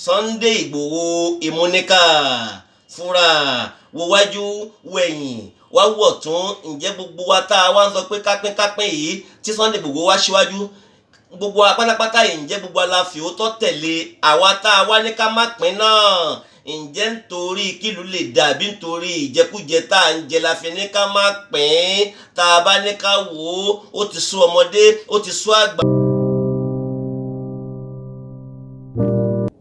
Sunday Igboho ìmúníkà fúnra wo wájú wẹ̀yìn wá wọ̀ tún. Ǹjẹ́ gbogbo wa tá a wá ń sọ pé kápín yìí tí Sunday Igboho wá síwájú gbogbo wa pátápátá yìí, ǹjẹ́ gbogbo wa la fi òótọ́ tẹ̀lé àwa tá a wá ní ká má pín náà? Ǹjẹ́ nítorí kílù lè dàbí nítorí ìjẹkújẹ tá à ń jẹ la fi ní ká má pín? Tá a bá ní ká wò ó ti sú ọmọdé ó ti sú àgbà.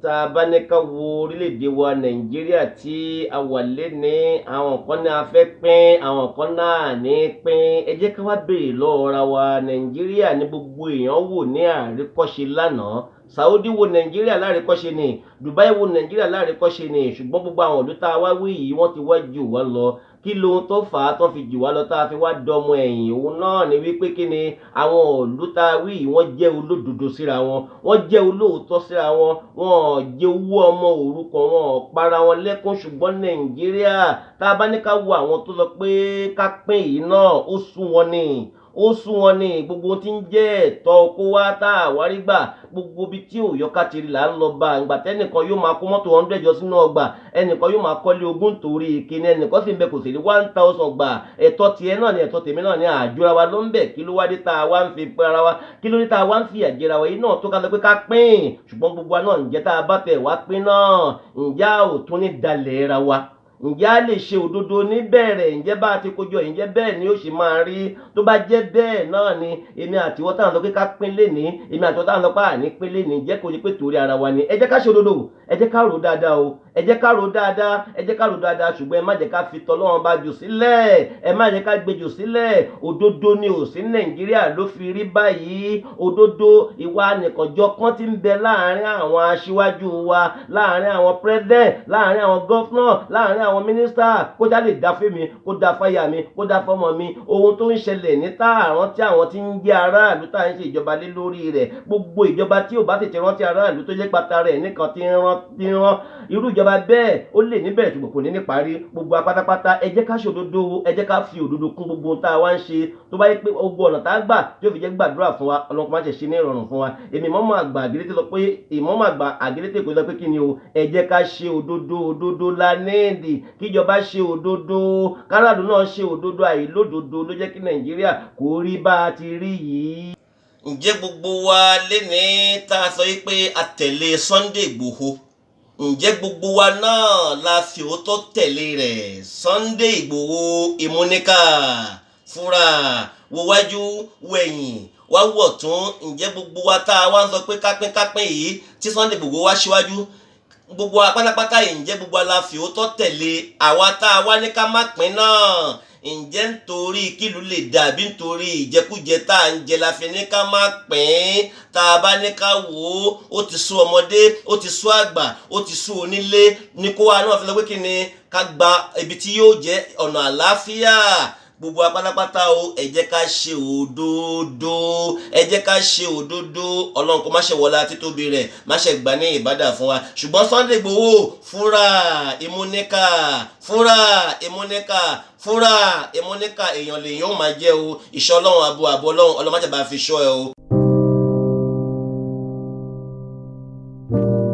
Tá a bá ní ká wo orílẹ̀-èdè wa Nàìjíríà tí a wà lénìí, àwọn kan ní a fẹ́ pín, àwọn kan náà ní pín. Ẹ jẹ́ ká wá béèrè lọ́wọ́ ara wa, Nàìjíríà ní gbogbo èèyàn wò ní àríkọ́ṣe lánàá. Saudi wo Nàìjíríà láríkọ́ṣe ni, Dubai wo Nàìjíríà láríkọ́ṣe ni, ṣùgbọ́n gbogbo àwọn ìlú tá a wá wí yìí wọ́n ti wá jù wá lọ. Kí lohun tó fà á tó fi jù wá lọ tá a fi wá dọmọ ẹ̀yìn? Òun náà ni wípé kí ni àwọn ìlú tá a wí yìí wọ́n jẹ́ olódodo síra wọn, wọ́n jẹ́ olóòótọ́ síra wọn, wọ́n jẹ́ owó ọmọ òrukàn, wọ́n para wọn lẹ́kún. Ṣùgbọ́n Nàìjíríà tá a bá ní ká wo àwọn tó sọ pé ká pín yìí náà ó sú wọn ni, ó sú wọn ni. Gbogbo tí ń jẹ́ ẹ̀tọ́ kó wá tá a wá rí gbà, gbogbo ibi tí òyọ́ káàkiri là ń lọ bá. Ìgbà tẹ́nìkan yóò máa kó mọ́tò 100 jọ sínú ọgbà, ẹnìkan yóò máa kọ́lé 20 torí ìkíni, ẹnìkan sì ń bẹ kò sì rí 1000 gbà. Ẹ̀tọ́ tiẹ̀ náà ni ẹ̀tọ́ tèmi náà ni, àjọra wa ló ń bẹ. Kí ló wá dé tá a wá ń fi pẹ́ ara wa? Kí ló dé tá a wá ń fi àjẹra wa? Yìí náà tó ká lọ pé ká pín. Ṣùgbọ́n gbogbo wa náà, ǹjẹ́ tá a bá tẹ̀ wá pín náà, ǹjẹ́ a ò tún ní dalẹ̀ ra wa? Ǹjẹ́ a lè ṣe òdodo níbẹ̀rẹ̀? Ǹjẹ́ bá a ti kójọ, ǹjẹ́ bẹ́ẹ̀ ni ó ṣe máa rí? Tó bá jẹ́ bẹ́ẹ̀ náà ni èmi àti ìwọ táwọn sọ pé ká pín lénìí, èmi àti ìwọ táwọn sọ pé àní pín lénìí, jẹ́ kó ṣe pé torí ara wa ni. Ẹ jẹ́ ká ṣe òdodo, ẹ jẹ́ ká rò dáadáa o, ẹ jẹ́ ká rò dáadáa, ẹ jẹ́ ká rò dáadáa. Ṣùgbọ́n ẹ má jẹ́ ká fi t'Ọlọ́run bá jù sílẹ̀, ẹ má jẹ́ ká gbé jù sílẹ̀. Òdodo ni ò sí Nàìjíríà ló fi rí báyìí. Òdodo ìwà nìkànjọ kan ti ń bẹ láàárín àwọn aṣíwájú wa, láàárín àwọn president, láàárín àwọn governor, láàárín àwọn minister. Kó já lè dá fẹ́mi, kó dá fáyà mi, kó dá fọ́mọ mi. Ohun tó ń ṣẹlẹ̀ ní táàrán tí àwọn tí ń jẹ́ aráàlú tá à ń ṣe ìjọba lé lórí rẹ̀, gbogbo ìjọba tí ò bá tètè rántí aráàlú tó jẹ́ pátá rẹ̀ nìkan tí ń rán irú ìjọba bẹ́ẹ̀ ó lè níbẹ̀rẹ̀ ṣùgbọ́n kò ní parí. Gbogbo apátápátá ẹ jẹ́ ká ṣe òdodo, ẹ jẹ́ ká fi òdodo kún gbogbo ohun tá a wá ń ṣe. Tó bá yẹ pé gbogbo ọ̀nà tá a gbà tí ó fi jẹ́ gbàdúrà fún wa, Ọlọ́run má ṣe ní ìrọ̀rùn fún wa. Èmi Ìmáàmù Àgbà Àgélété sọ pé Ìmáàmù Àgbà Àgélété kò sọ pé kí ni o, ẹ jẹ́ ká ṣe òdodo. Òdodo la nídìí, kíjọba ṣe òdodo, káràlú náà ṣe òdodo. Àìlódodo ló jẹ́ kí Nàìjíríà kò rí bá a ti rí yìí. Ǹjẹ́ gbogbo wa lénìí tá a sọ pé a tẹ̀lé Sunday Igboho, ǹjẹ́ gbogbo wa náà la fi òótọ́ tẹ̀lé rẹ̀? Sunday Igboho ìmúníkà fúnra wo wájú wẹ̀yìn wá wọ̀ tún. Ǹjẹ́ gbogbo wa tá a wá ń sọ pé kápín yìí tí Sunday Igboho wá síwájú gbogbo wa pátápátá yìí, ǹjẹ́ gbogbo wa la fi òótọ́ tẹ̀lé àwa tá a wá ní ká má pín náà? Ǹjẹ́ nítorí kílù lè dàbí nítorí ìjẹkújẹ tá à ń jẹ la fi ní ká má pín? Tá a bá ní ká wò ó ti sú ọmọdé ó ti sú àgbà ó ti sú onílé ní kó wa náà fi lọ pé kí ni ká gba ibi tí yóò jẹ́ ọ̀nà àlàáfíà. Gbogbo apátápátá o, ẹ jẹ́ ká ṣe òdodo, ẹ jẹ́ ká ṣe òdodo. Ọlọ́run kó má ṣe wọlá títóbi rẹ̀, má ṣe gbà ní ìbádà fún wa. Ṣùgbọ́n Sunday Igboho fúnra ìmúníkà, fúnra ìmúníkà, fúnra ìmúníkà. Èèyàn lèèyàn ó máa jẹ́ o. Ìṣọ́ Ọlọ́run, àbò Ọlọ́run, Ọlọ́run má jẹ́ bá fi ṣọ́ ẹ o.